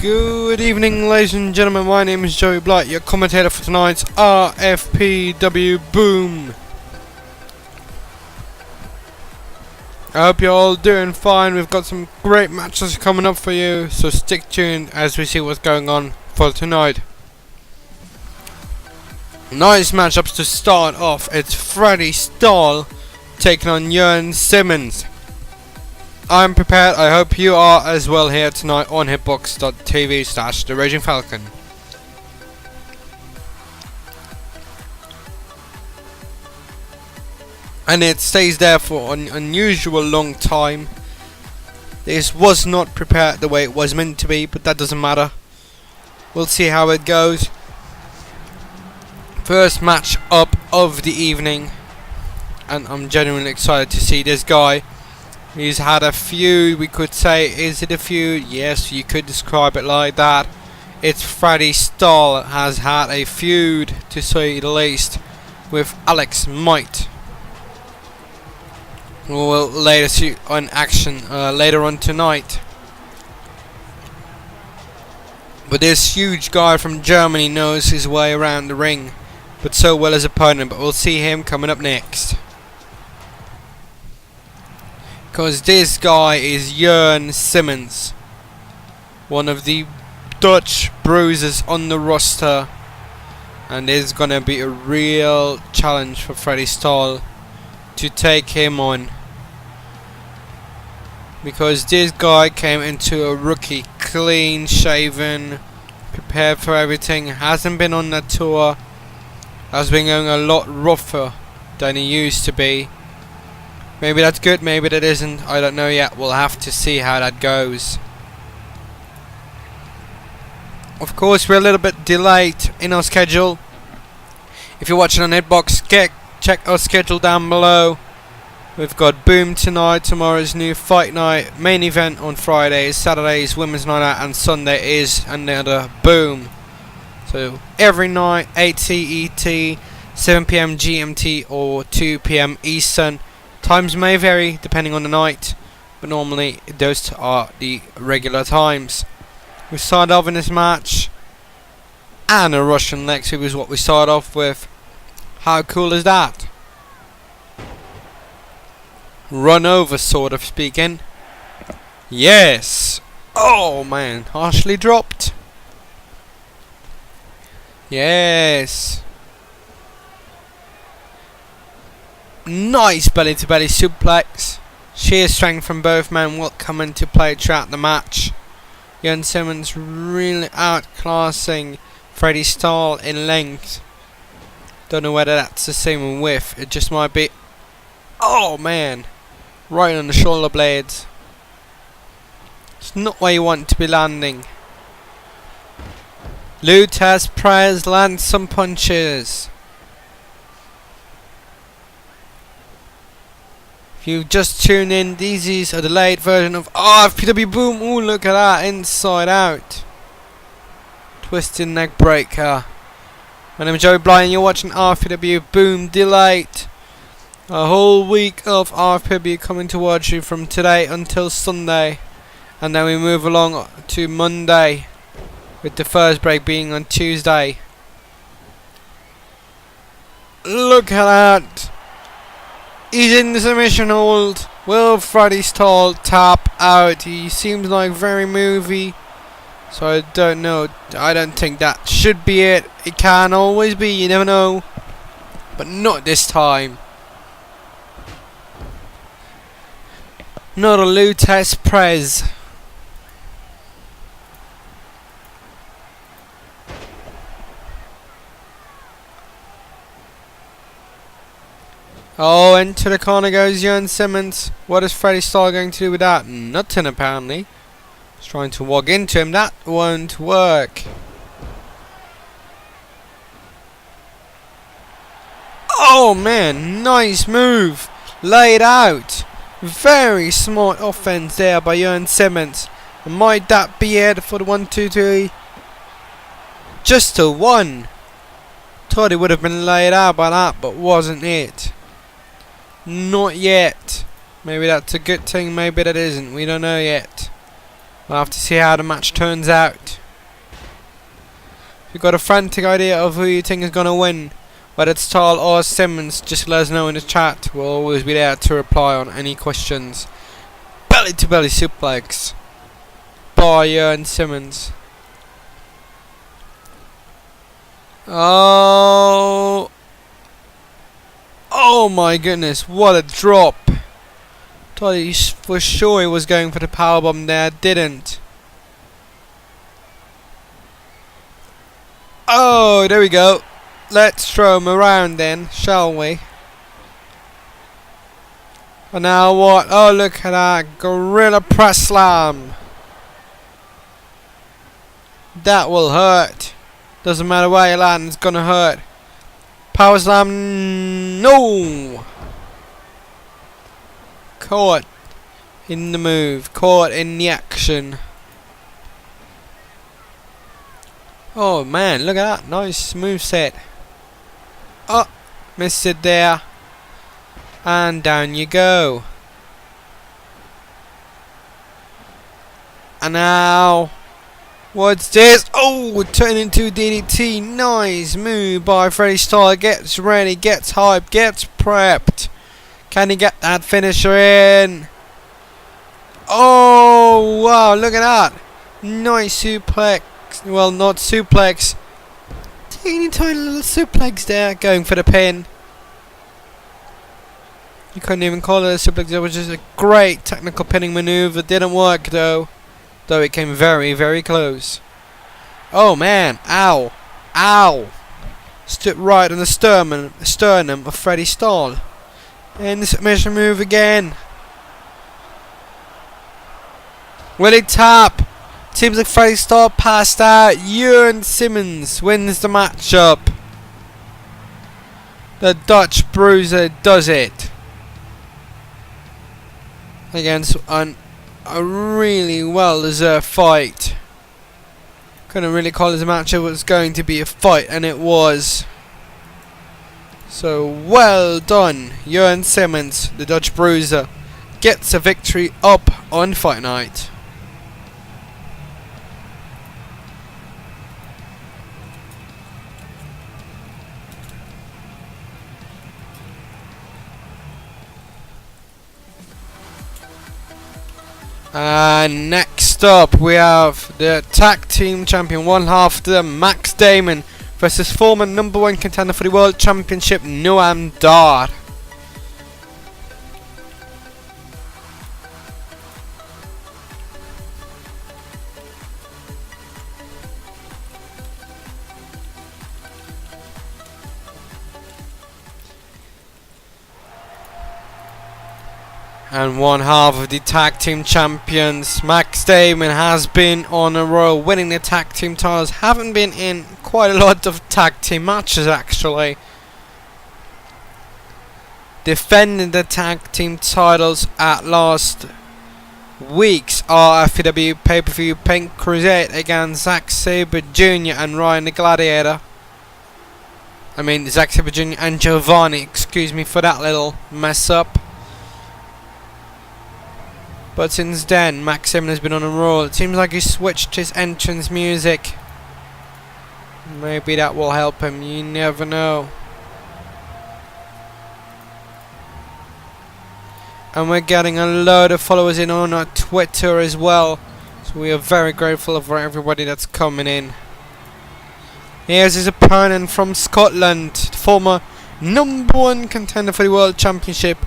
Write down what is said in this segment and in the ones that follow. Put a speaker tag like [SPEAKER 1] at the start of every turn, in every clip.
[SPEAKER 1] Good evening, ladies and gentlemen. My name is Joey Blight, your commentator for tonight's RFPW Boom. I hope you're all doing fine. We've got some great matches coming up for you, so stick tuned as we see what's going on for tonight. Nice matchups to start off. It's Freddie Stahl taking on Jörn Simmons. I'm prepared. I hope you are as well here tonight on hitbox.tv/The Raging Falcon. And it stays there for an unusual long time. This was not prepared the way it was meant to be, but that doesn't matter. We'll see how it goes. First match up of the evening, and I'm genuinely excited to see this guy. He's had a feud, we could say. Is it a feud? Yes, you could describe it like that. It's Freddie Stahl has had a feud, to say the least, with Alex Might. We'll later see on action later on tonight. But this huge guy from Germany knows his way around the ring, but so well his opponent. But we'll see him coming up next. Because this guy is Jörn Simmons, one of the Dutch bruisers on the roster, and it's gonna be a real challenge for Freddie Stahl to take him on, because this guy came into a rookie clean shaven, prepared for everything, hasn't been on the tour, has been going a lot rougher than he used to be. Maybe that's good, maybe that isn't, I don't know yet. We'll have to see how that goes. Of course, we're a little bit delayed in our schedule. If you're watching on Hitbox, check our schedule down below. We've got Boom tonight, tomorrow's new Fight Night, main event on Fridays, Saturdays Women's Night Out, and Sunday is another Boom. So every night, 8 CET, 7 PM GMT or 2 PM Eastern. Times may vary depending on the night, but normally those are the regular times. We start off in this match, and a Russian leg sweep is what we start off with. How cool is that? Run over, sort of speaking. Yes! Oh man, harshly dropped. Yes! Nice belly to belly suplex. Sheer strength from both men will come into play throughout the match. Jörn Simmons really outclassing Freddie Stahl in length. Don't know whether that's the same in width. It just might be. Oh man, right on the shoulder blades. It's not where you want to be landing. Lutez Prez lands some punches. If you just tune in, these are the delayed version of RFPW Boom. Ooh, look at that, inside out. Twisted neck breaker. My name is Joey Blight and you're watching RFPW Boom delayed. A whole week of RFPW coming towards you from today until Sunday. And then we move along to Monday, with the first break being on Tuesday. Look at that. He's in the submission hold. Will Freddie Stahl tap out? He seems like very movie, so I don't know. I don't think that should be it. It can always be, you never know, but not this time. Not a Lutez Prez. Oh, into the corner goes Jörn Simmons. What is Freddie Stahl going to do with that? Nothing, apparently. He's trying to walk into him. That won't work. Oh man, nice move. Laid out. Very smart offense there by Jörn Simmons. And might that be it for the 1-2-3? Just a 1. Thought it would have been laid out by that, but wasn't it? Not yet. Maybe that's a good thing, maybe that isn't. We don't know yet. We'll have to see how the match turns out. If you've got a frantic idea of who you think is going to win, whether it's Tall or Simmons, just let us know in the chat. We'll always be there to reply on any questions. Belly to belly suplex by Jurgen Simmons. Oh my goodness, what a drop. Thought he for sure he was going for the powerbomb there, didn't. Oh, there we go. Let's throw him around then, shall we? And now what? Oh, look at that. Gorilla press slam. That will hurt. Doesn't matter where you land, it's gonna hurt. Power slam. No! Caught in the move. Caught in the action. Oh man, look at that. Nice move set. Oh, missed it there. And down you go. And now, what's this? Oh, turn into DDT. Nice move by Freddie Styles. Gets ready, gets hyped, gets prepped. Can he get that finisher in? Oh, wow, look at that. Nice suplex. Well, not suplex. Teeny tiny little suplex there. Going for the pin. You couldn't even call it a suplex. It was just a great technical pinning maneuver. Didn't work though. Though it came very, very close. Oh man. Ow. Ow. Stood right on the sternum of Freddie Stahl. And the submission move again. Will he tap? Seems like Freddie Stahl passed out. Jurgen Simmons wins the matchup. The Dutch Bruiser does it. Against a really well-deserved fight. Couldn't really call this a match. It was going to be a fight, and it was. So well done, Jurgen Simmons, the Dutch Bruiser, gets a victory up on Fight Night. And next up we have the tag team champion, one half of them, Max Damon, versus former #1 contender for the World Championship, Noam Dar. And one half of the tag team champions, Max Damon, has been on a roll winning the tag team titles. Haven't been in quite a lot of tag team matches actually. Defending the tag team titles at last week's RFPW pay-per-view Pink Crusade against Zack Sabre Jr. and Ryan the Gladiator. I mean Zack Sabre Jr. and Giovanni, excuse me for that little mess up. But since then, Max Damon has been on a roll. It seems like he switched his entrance music. Maybe that will help him. You never know. And we're getting a load of followers in on our Twitter as well. So we are very grateful for everybody that's coming in. Here's his opponent from Scotland, former #1 contender for the World Championship.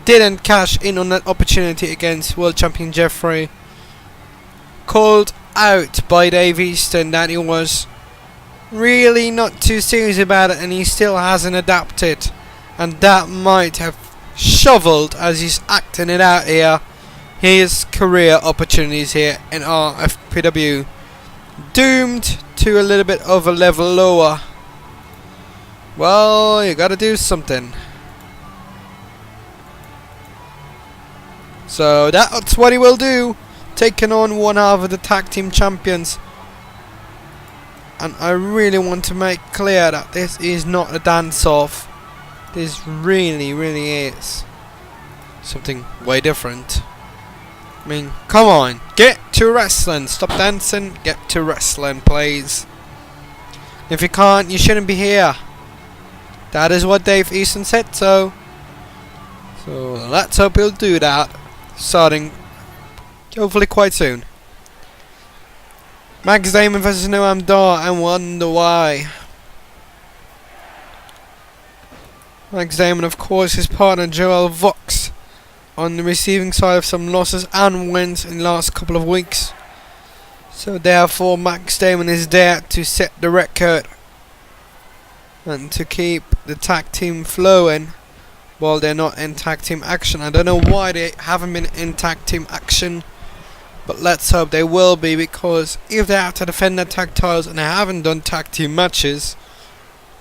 [SPEAKER 1] Didn't cash in on that opportunity against World Champion Jeffrey. Called out by Dave Easton that he was really not too serious about it and he still hasn't adapted. And that might have shoveled, as he's acting it out here, his career opportunities here in RFPW. Doomed to a little bit of a level lower. Well, you gotta do something. So that's what he will do, taking on one half of the tag team champions. And I really want to make clear that this is not a dance-off. This really, really is something way different. I mean, come on, get to wrestling. Stop dancing, get to wrestling, please. If you can't, you shouldn't be here. That is what Dave Easton said so. So let's hope he'll do that, starting hopefully quite soon. Max Damon versus Noam Dar, and wonder why. Max Damon, of course, his partner Joel Vox on the receiving side of some losses and wins in the last couple of weeks. So therefore Max Damon is there to set the record and to keep the tag team flowing while they're not in tag team action. I don't know why they haven't been in tag team action, but let's hope they will be, because if they have to defend their tag titles and they haven't done tag team matches,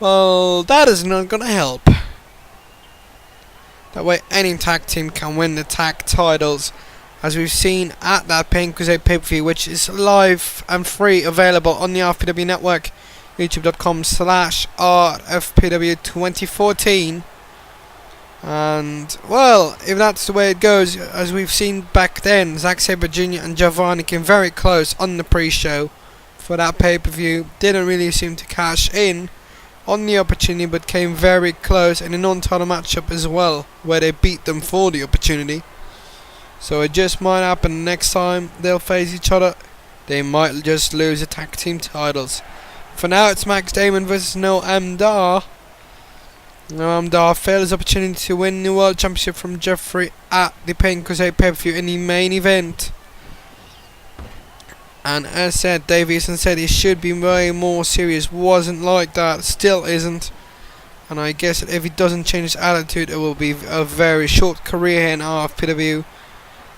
[SPEAKER 1] well, that is not gonna help. That way any tag team can win the tag titles, as we've seen at that Pain Crusade pay-per-view, which is live and free, available on the RFPW network, youtube.com/RFPW2014. And, well, if that's the way it goes, as we've seen back then, Zack Sabre Jr. and Giovanni came very close on the pre-show for that pay-per-view. Didn't really seem to cash in on the opportunity, but came very close in a non-title matchup as well, where they beat them for the opportunity. So it just might happen next time they'll face each other. They might just lose the tag team titles. For now, it's Max Damon versus Noam Dar. Noam Dar failed his opportunity to win the World Championship from Jeffrey at the Pain Crusade pay-per-view in the main event. And as said, Dave Easton said he should be way more serious. Wasn't like that, still isn't. And I guess that if he doesn't change his attitude, it will be a very short career in RFPW.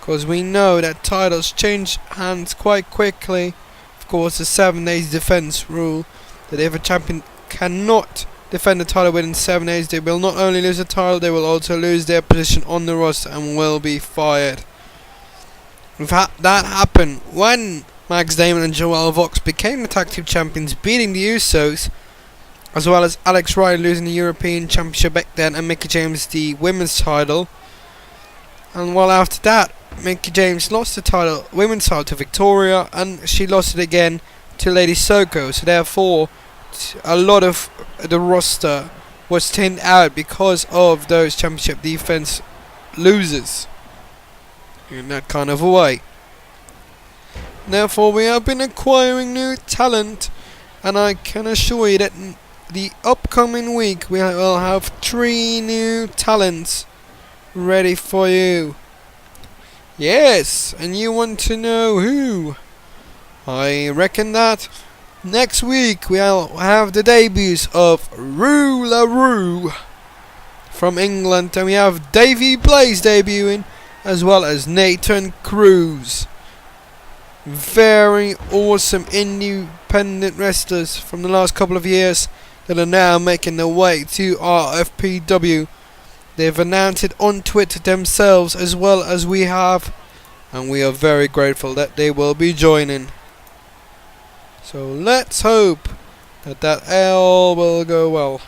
[SPEAKER 1] Because we know that titles change hands quite quickly. Of course, the 7 days defense rule, that if a champion cannot defend the title within 7 days, they will not only lose the title, they will also lose their position on the roster and will be fired. We've had that happen when Max Damon and Joel Vox became the tag team champions, beating the Usos, as well as Alex Riley losing the European Championship back then, and Mickie James the women's title. And well, after that, Mickie James lost the title, women's title, to Victoria, and she lost it again to Lady Soko. So therefore, a lot of the roster was thinned out because of those championship defense losers in that kind of a way. Therefore, we have been acquiring new talent, and I can assure you that the upcoming week we will have 3 new talents ready for you. Yes, and you want to know who? I reckon that next week we'll have the debuts of Rue LaRue from England, and we have Davey Blaze debuting, as well as Nathan Cruz. Very awesome independent wrestlers from the last couple of years that are now making their way to RFPW. They've announced it on Twitter themselves, as well as we have, and we are very grateful that they will be joining. So let's hope that all will go well.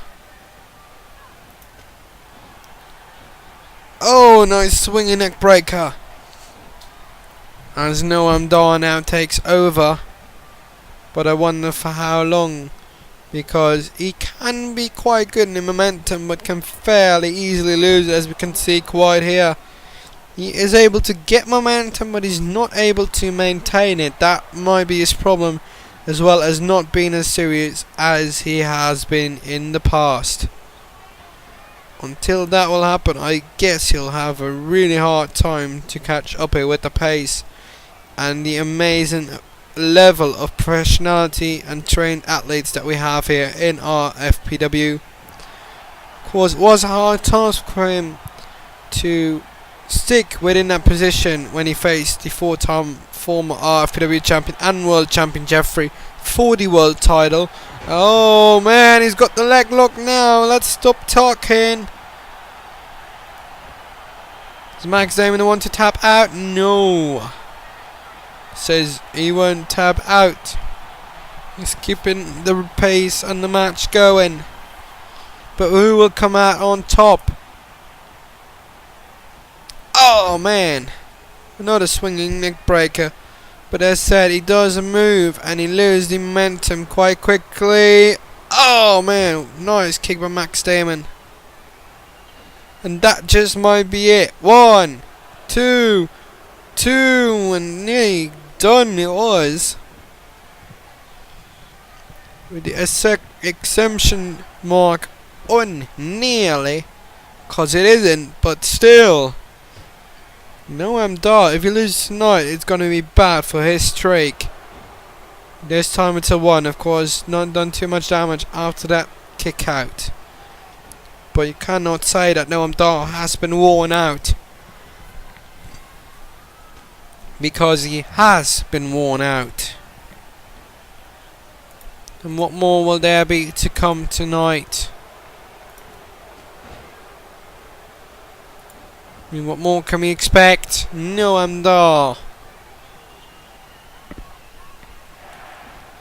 [SPEAKER 1] Oh, nice swinging neck breaker, as Noam Dar now takes over, but I wonder for how long, because he can be quite good in the momentum, but can fairly easily lose it, as we can see quite here. He is able to get momentum, but he's not able to maintain it. That might be his problem, as well as not being as serious as he has been in the past. Until that will happen, I guess he'll have a really hard time to catch up here with the pace and the amazing level of professionality and trained athletes that we have here in our FPW. Of course, it was a hard task for him to stick within that position when he faced the 4-time former RFPW champion and world champion Jeffrey for the world title. Oh man, he's got the leg lock now. Let's stop talking. Is Max Damon the one to tap out? No. Says he won't tap out. He's keeping the pace and the match going. But who will come out on top? Oh man, Another swinging neck breaker. But as said, he does a move and he loses the momentum quite quickly. Oh man, nice kick by Max Damon. And that just might be it. 1, 2, 2, and nearly done it was. With the exemption mark on nearly. Cause it isn't, but still. No, I'm done. If you lose tonight, it's gonna be bad for his streak. This time it's a 1, of course. Not done too much damage after that kick out. But you cannot say that Noam Dar has been worn out. Because he has been worn out. And what more will there be to come tonight? I mean, what more can we expect? Noam Dar.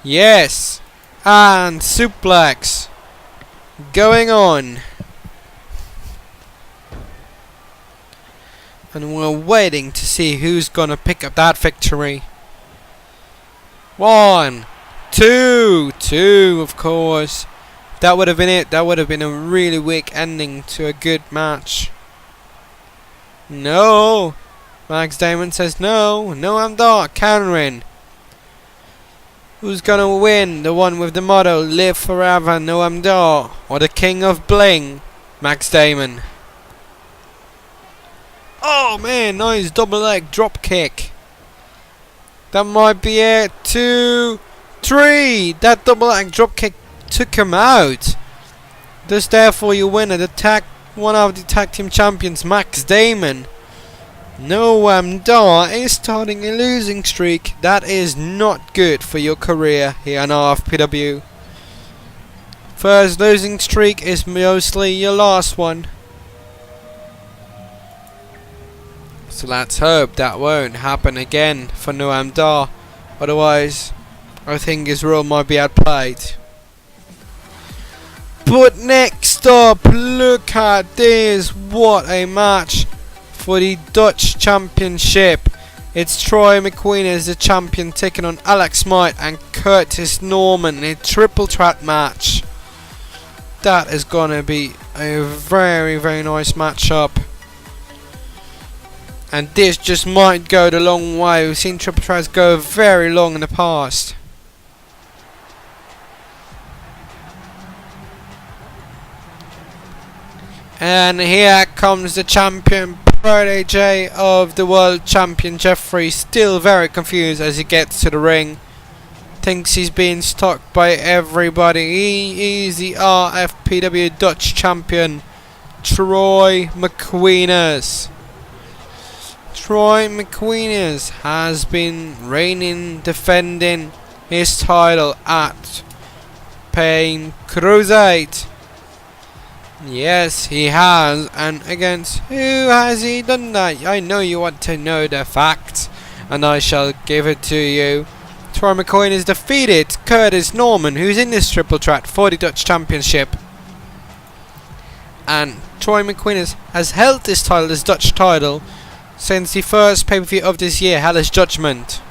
[SPEAKER 1] Yes! And suplex. Going on. And we're waiting to see who's gonna pick up that victory. 1, 2, 2, of course. That would have been it. That would have been a really weak ending to a good match. No! Max Damon says no. No, I'm not. Countering. Who's gonna win? The one with the motto, live forever, Noam Dar. Or the king of bling, Max Damon. Oh man, nice double leg drop kick. That might be it. 2, 3. That double leg drop kick took him out. Thus therefore you win at one of the tag team champions, Max Damon. Noam Dar is starting a losing streak. That is not good for your career here on RFPW. First losing streak is mostly your last one. So let's hope that won't happen again for Noam Dar. Otherwise, I think his role might be outplayed. But next up, look at this. What a match for the Dutch Championship. It's Troy McQueen as the champion taking on Alex Might and Curtis Norman in a triple threat match. That is gonna be a very, very nice matchup. And this just might go the long way. We've seen triple threats go very long in the past. And here comes the champion, protege of the world champion Jeffrey, still very confused as he gets to the ring. Thinks he's being stalked by everybody. He is the RFPW Dutch champion, Troy McQueen. Troy McQueen has been reigning, defending his title at Pain Crusade. Yes, he has. And against who has he done that? I know you want to know the fact, and I shall give it to you. Troy McQueen has defeated Curtis Norman, who's in this triple threat for the Dutch Championship. And Troy McQueen has held this title, this Dutch title, since the first pay-per-view of this year, Hellish Judgment.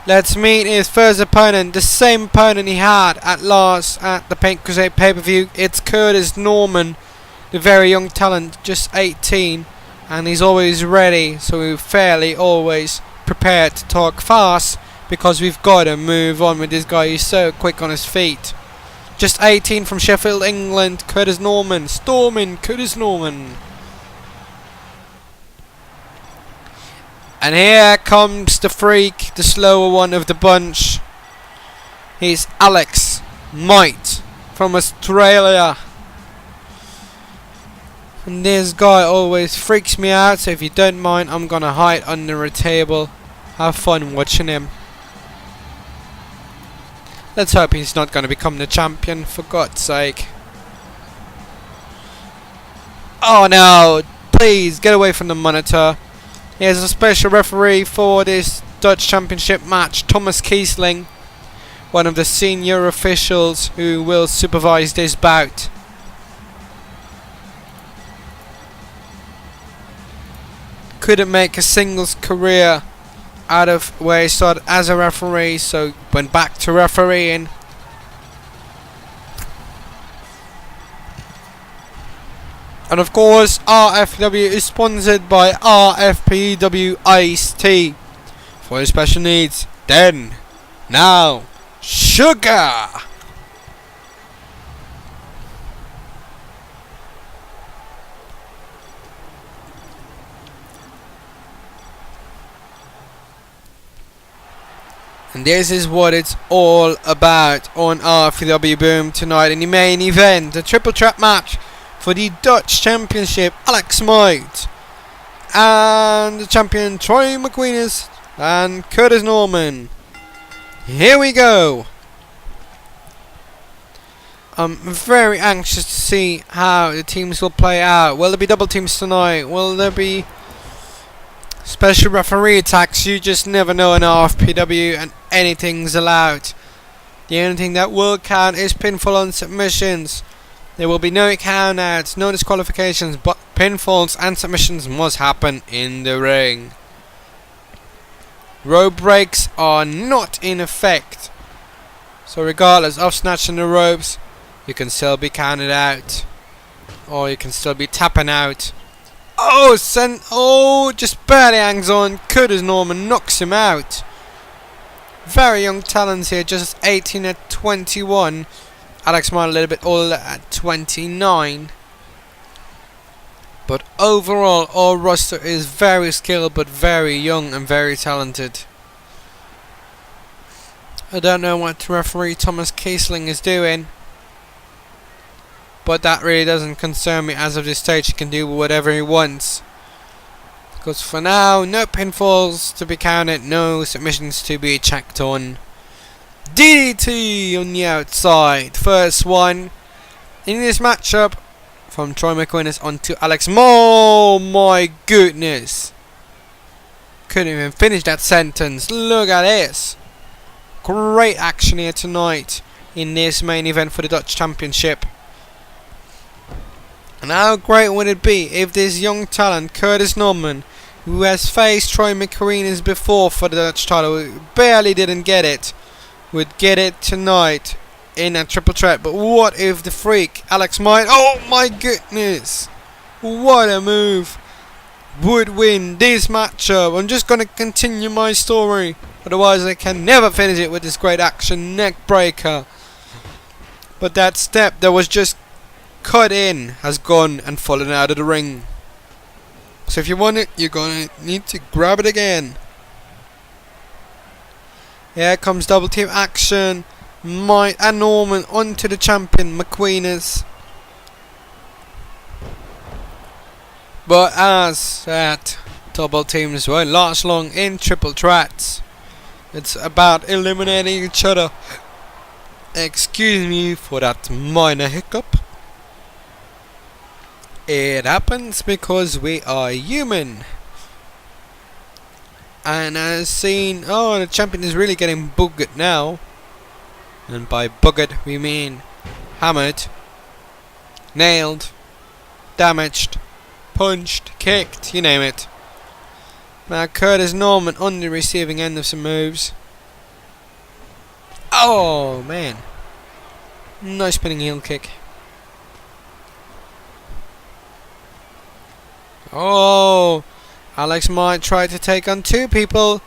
[SPEAKER 1] Let's meet his first opponent, the same opponent he had at the Paint Crusade pay-per-view. It's Curtis Norman, the very young talent, just 18, and he's always ready, so we're fairly always prepared to talk fast, because we've got to move on with this guy. He's so quick on his feet. Just 18 from Sheffield, England, Curtis Norman, storming Curtis Norman. And here comes the freak, the slower one of the bunch. He's Alex Might from Australia. And this guy always freaks me out, so if you don't mind, I'm gonna hide under a table. Have fun watching him. Let's hope he's not gonna become the champion, for God's sake. Oh no! Please, get away from the monitor. Here's a special referee for this Dutch Championship match, Thomas Kiesling, one of the senior officials who will supervise this bout. couldn't make a singles career out of where he started as a referee, so went back to refereeing. And of course, RFPW is sponsored by RFPW Iced Tea for your special needs. Then, now, sugar! And this is what it's all about on RFPW Boom tonight in the main event, a triple threat match for the Dutch Championship. Alex Might and the champion Troy McQueen and Curtis Norman. Here we go. I'm very anxious to see how the teams will play out. Will there be double teams tonight? Will there be special referee attacks? You just never know in RFPW, and anything's allowed. The only thing that will count is pinfall on submissions. There will be no countouts, no disqualifications, but pinfalls and submissions must happen in the ring. Rope breaks are not in effect, so regardless of snatching the ropes, you can still be counted out, or you can still be tapping out. Just barely hangs on. Curtis Norman knocks him out. Very young talents here, just 18 at 21. Alex Might a little bit older at 29. But overall, our roster is very skilled, but very young and very talented. I don't know what referee Thomas Kiesling is doing, but that really doesn't concern me. As of this stage, he can do whatever he wants. Because for now, no pinfalls to be counted, no submissions to be checked on. DDT on the outside. First one in this matchup from Troy McQueen on to Alex. Oh my goodness. Couldn't even finish that sentence. Look at this. Great action here tonight in this main event for the Dutch Championship. And how great would it be if this young talent, Curtis Norman, who has faced Troy McQueen before for the Dutch title, who barely didn't get it, would get it tonight in a triple threat. But what if the freak, Alex Might, oh my goodness, what a move, would win this matchup? I'm just going to continue my story, otherwise I can never finish it with this great action, neck breaker. But that step that was just cut in has gone and fallen out of the ring. So if you want it, you're going to need to grab it again. Here comes double team action. Might and Norman onto the champion McQueen. But as that double teams won't last long in triple threats, it's about eliminating each other. Excuse me for that minor hiccup. It happens because we are human. And as seen, the champion is really getting buggered now. And by buggered we mean hammered, nailed, damaged, punched, kicked, you name it. Now Curtis Norman on the receiving end of some moves. Oh man, nice spinning heel kick. Oh, Alex might try to take on two people,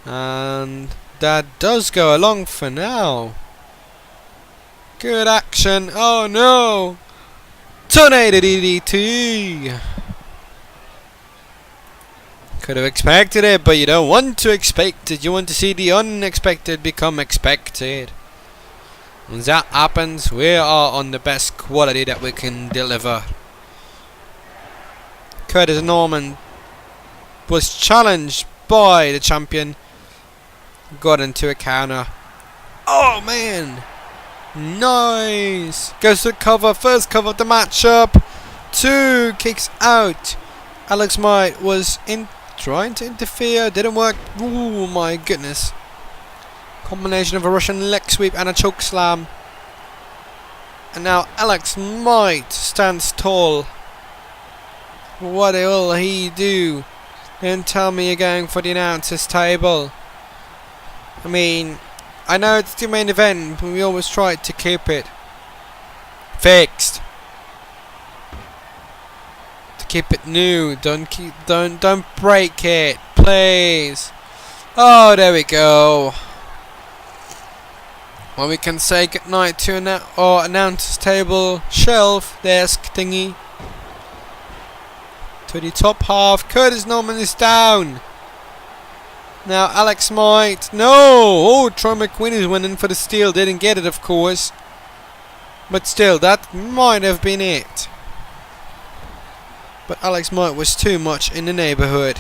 [SPEAKER 1] and that does go along for now. Good action. Oh no, tornado DDT. Could have expected it, but you don't want to expect it. You want to see the unexpected become expected. When that happens, we are on the best quality that we can deliver. Curtis Norman was challenged by the champion, got into a counter. Oh man, nice. Goes to cover, first cover of the matchup. Two kicks out. Alex Might was trying to interfere, didn't work. Oh my goodness. Combination of a Russian leg sweep and a choke slam. And now Alex Might stands tall. What will he do? And tell me you're going for the announcers table. I mean, I know it's the main event, but we always try to keep it fixed. To keep it new. Don't break it, please. Oh, there we go. Well, we can say goodnight to our announcers table shelf desk thingy. To the top half. Curtis Norman is down. Now Alex might. No! Oh, Troy McQueen is winning for the steal. Didn't get it, of course. But still, that might have been it. But Alex Might was too much in the neighborhood.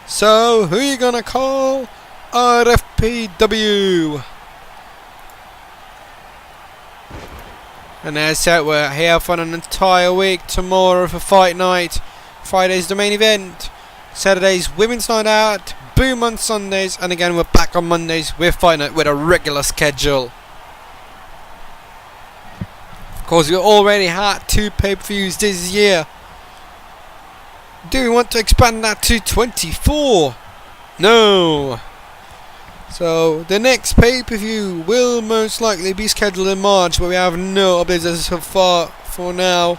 [SPEAKER 1] So, who are you gonna call? RFPW. And as said, we're here for an entire week. Tomorrow for fight night. Friday's the main event. Saturday's women's night out. Boom on Sundays. And again, we're back on Mondays with fight night with a regular schedule. Of course, we already had 2 pay-per-views this year. Do we want to expand that to 24? No. So, the next pay-per-view will most likely be scheduled in March, but we have no updates as far for now.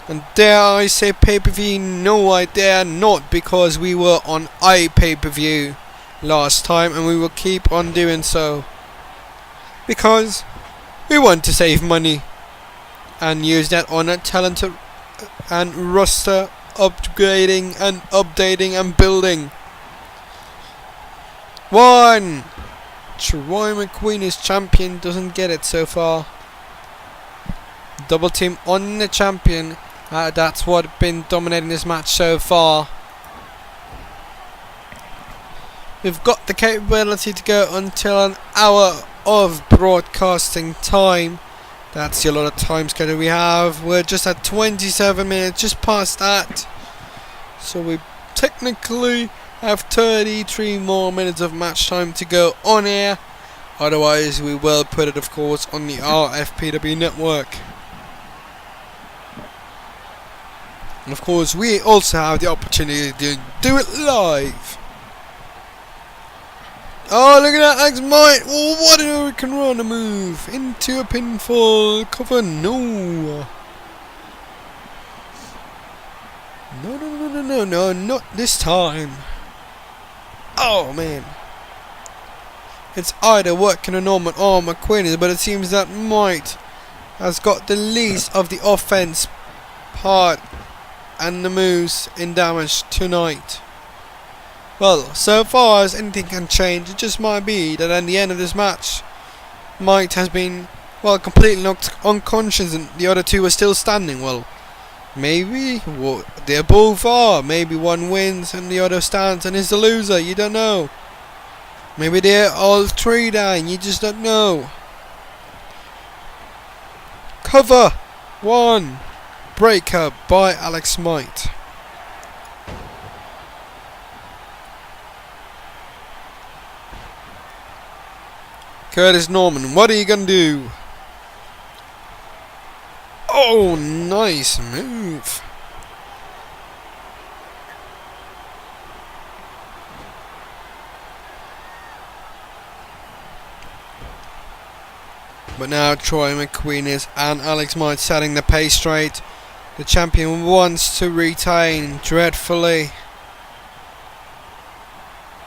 [SPEAKER 1] And dare I say pay-per-view? No, I dare not, because we were on iPay-per-view last time, and we will keep on doing so. Because we want to save money and use that on a talented and roster upgrading and updating and building. 1. Troy McQueen is champion, doesn't get it so far. Double team on the champion. That's what been dominating this match so far. We've got the capability to go until an hour of broadcasting time. That's the lot of time schedule we have. We're just at 27 minutes, just past that. So we technically have 33 more minutes of match time to go on air. Otherwise, we will put it, of course, on the RFPW network. And of course, we also have the opportunity to do it live. Oh, look at that, Alex Might. Oh, what a Hurricane Runner move. Into a pinfall cover. No. No, not this time. Oh, man. It's either working on Norman or McQueen, but it seems that Might has got the least of the offense part and the moves in damage tonight. Well, so far as anything can change, it just might be that at the end of this match, Might has been, well, completely knocked unconscious and the other two are still standing. Well, maybe they both are. Maybe one wins and the other stands and is the loser. You don't know. Maybe they're all 3 down. You just don't know. Cover 1. Breaker by Alex Might. Curtis Norman, what are you gonna do? Oh, nice move. But now Troy McQueen is and Alex Might setting the pace straight. The champion wants to retain dreadfully.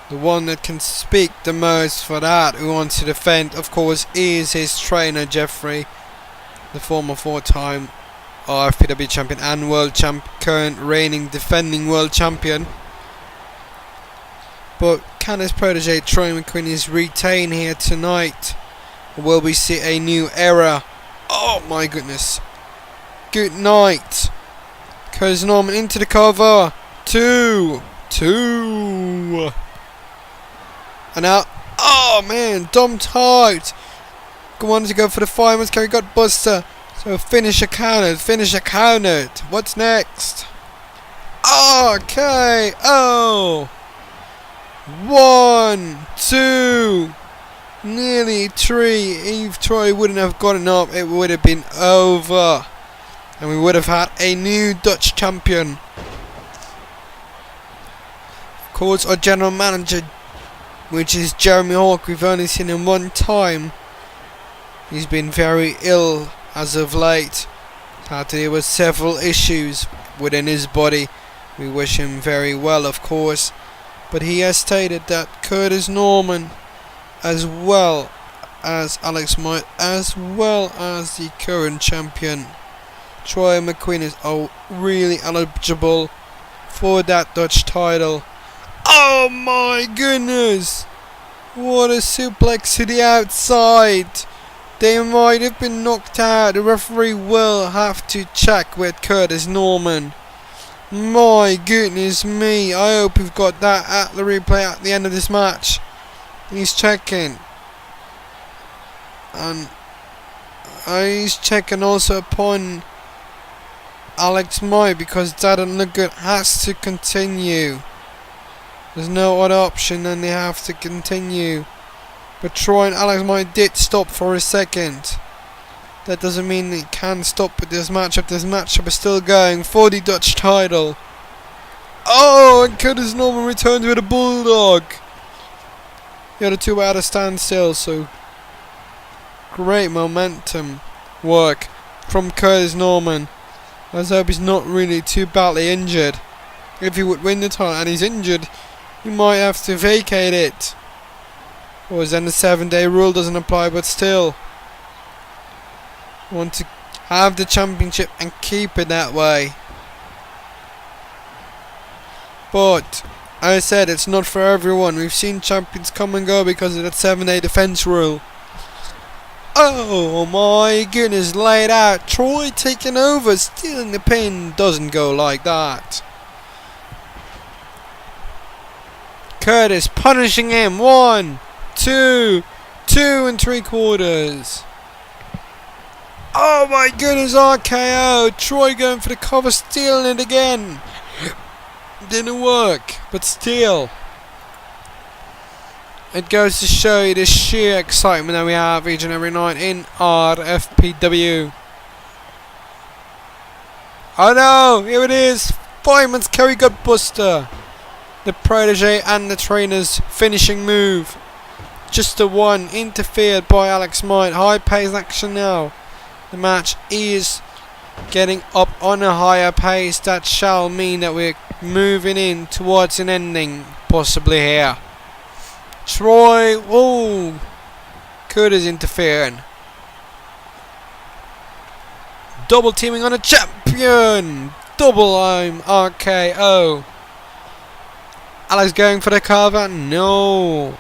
[SPEAKER 1] The one that can speak the most for that, who wants to defend, of course, is his trainer Jeffrey, the former 4-time RFPW champion and world current reigning defending world champion. But can his protege Troy McQueen retain here tonight? Or will we see a new era? Oh my goodness. Good night. Curtis Norman into the cover. 2. And now, oh man, dumped hard. Go on to go for the fireman's carry, got Buster. So finish a counted. What's next? Okay. Oh. 1, 2. Nearly 3. If Troy wouldn't have gotten up, it would have been over. And we would have had a new Dutch champion. course, our general manager, which is Jeremy Hawke, we've only seen him one time. He's been very ill as of late. Had to deal with several issues within his body. We wish him very well, of course. But he has stated that Curtis Norman, as well as Alex Might, as well as the current champion Troy McQueen, is really eligible for that Dutch title. Oh my goodness! What a suplex to the outside! They might have been knocked out. The referee will have to check with Curtis Norman. My goodness me. I hope we've got that at the replay at the end of this match. He's checking. And he's checking also upon Alex Might, because that doesn't look good. Has to continue. There's no other option, and they have to continue. But Troy and Alex Might did stop for a second. That doesn't mean it can stop with this matchup. This matchup is still going for the Dutch title. Oh, and Curtis Norman returns with a bulldog. The other two were at a standstill, so great momentum work from Curtis Norman. Let's hope he's not really too badly injured. If he would win the title and he's injured, he might have to vacate it. Or then the 7-day rule doesn't apply, but still. Want to have the championship and keep it that way. But, as I said, it's not for everyone. We've seen champions come and go because of that 7-day defense rule. Oh my goodness, laid out. Troy taking over, stealing the pin. Doesn't go like that. Curtis punishing him. 1, 2, 2 3/4. Oh my goodness, RKO. Troy going for the cover, stealing it again. Didn't work, but still. It goes to show you the sheer excitement that we have each and every night in RFPW. Oh no, here it is. Fireman's Carry Gutbuster. The protege and the trainer's finishing move. Just the one, interfered by Alex Might. High pace action now. The match is getting up on a higher pace. That shall mean that we're moving in towards an ending, possibly here. Troy, oh, Curtis interfering. Double teaming on a champion. Double RKO. Alex going for the cover. No.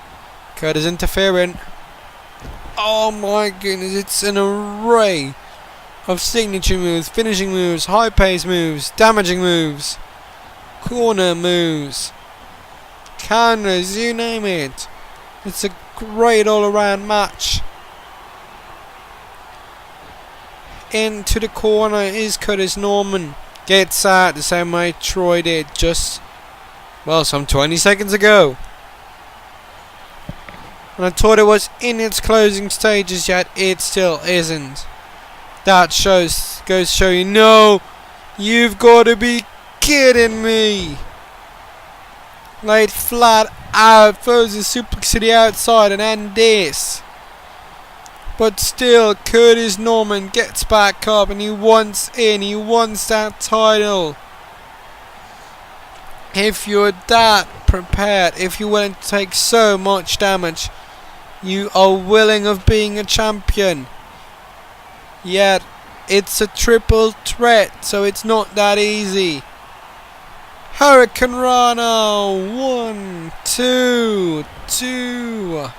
[SPEAKER 1] Curtis interfering. Oh my goodness, it's an array of signature moves, finishing moves, high pace moves, damaging moves, corner moves, counters, you name it. It's a great all around match. Into the corner is Curtis Norman. Gets out the same way Troy did just, well, some 20 seconds ago. And I thought it was in its closing stages, yet it still isn't. That goes to show you, no, you've got to be kidding me. Laid flat out, throws a suplex to the outside and end this. But still, Curtis Norman gets back up and he wants in, he wants that title. If you're that prepared, if you're willing to take so much damage, you are willing of being a champion. Yet, it's a triple threat, so it's not that easy. Hurricane Rana, 1, 2, 2.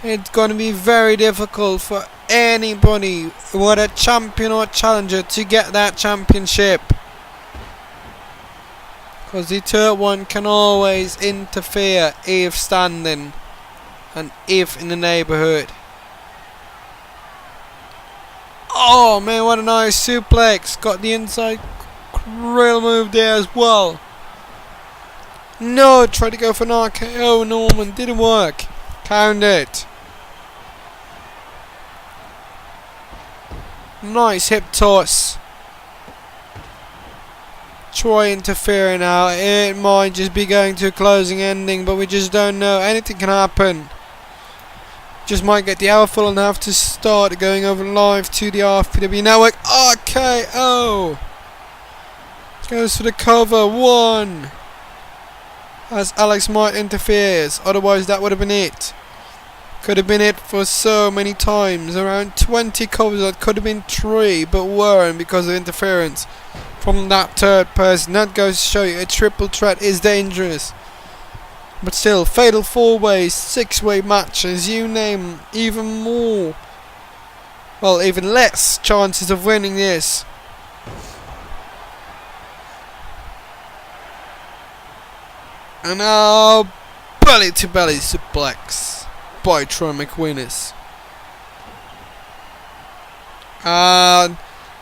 [SPEAKER 1] It's going to be very difficult for anybody, whether a champion or a challenger, to get that championship. Because the third one can always interfere if standing and if in the neighbourhood. Oh man, what a nice suplex. Got the inside grill move there as well. No, tried to go for an RKO, Norman, didn't work. Count it. Nice hip toss. try interfering now. It might just be going to a closing ending, but we just don't know. Anything can happen. Just might get the hour full and have to start going over live to the RFPW network. RKO goes for the cover. 1. As Alex Might interferes. Otherwise that would have been it. Could have been it for so many times. Around 20 covers. That could have been 3, but weren't because of interference from that third person. That goes to show you a triple threat is dangerous. But still, fatal 4-way, 6-way matches, you name, even more, well, even less chances of winning this. And now, belly to belly suplex by Troy McWinnis. And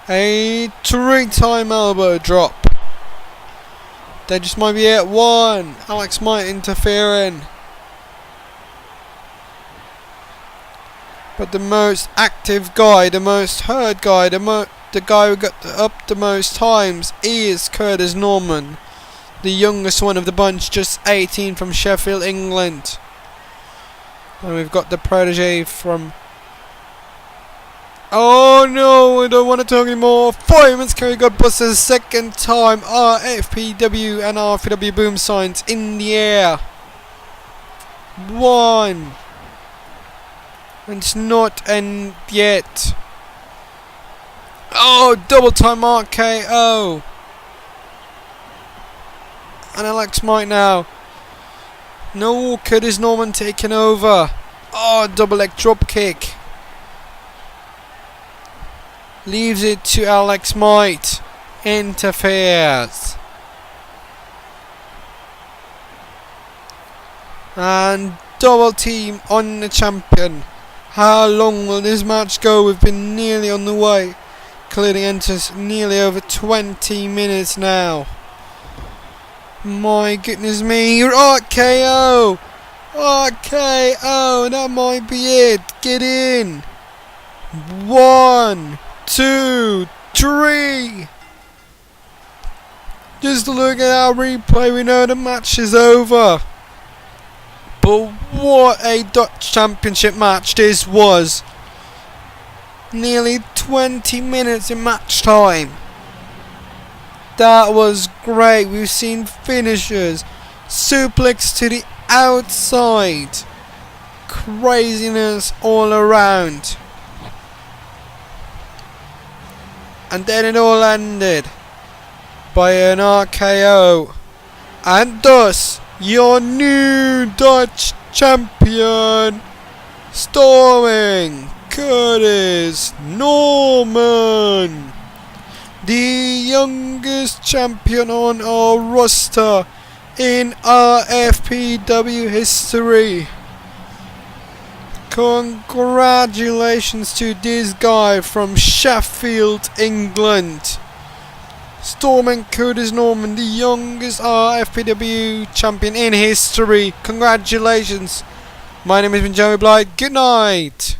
[SPEAKER 1] a 3-time elbow drop. That just might be it. 1. Alex Might interfering. But the most active guy, the most heard guy, the guy who got up the most times is Curtis Norman. The youngest one of the bunch, just 18 from Sheffield, England. And we've got the protege from... Oh no, I don't want to talk anymore. Fireman's carry got busted a second time. RFPW and RFPW boom signs in the air. 1. And it's not end yet. Oh, double time RKO. And Alex Might now. No, Curtis Norman taking over. Oh, double leg drop kick. Leaves it to Alex Might. Interferes. And double team on the champion. How long will this match go? We've been nearly on the way. Including enters nearly over 20 minutes now. My goodness me. RKO. RKO. That might be it. Get in. 1, 2, 3. Just look at our replay, we know the match is over. But what a Dutch Championship match this was. Nearly 20 minutes in match time. That was great. We've seen finishers, suplex to the outside, craziness all around. And then it all ended by an RKO. And thus, your new Dutch champion, storming Curtis Norman, the youngest champion on our roster in RFPW history. Congratulations to this guy from Sheffield, England. Storming Curtis Norman, the youngest RFPW champion in history. Congratulations. My name has been Joey Blythe. Good night.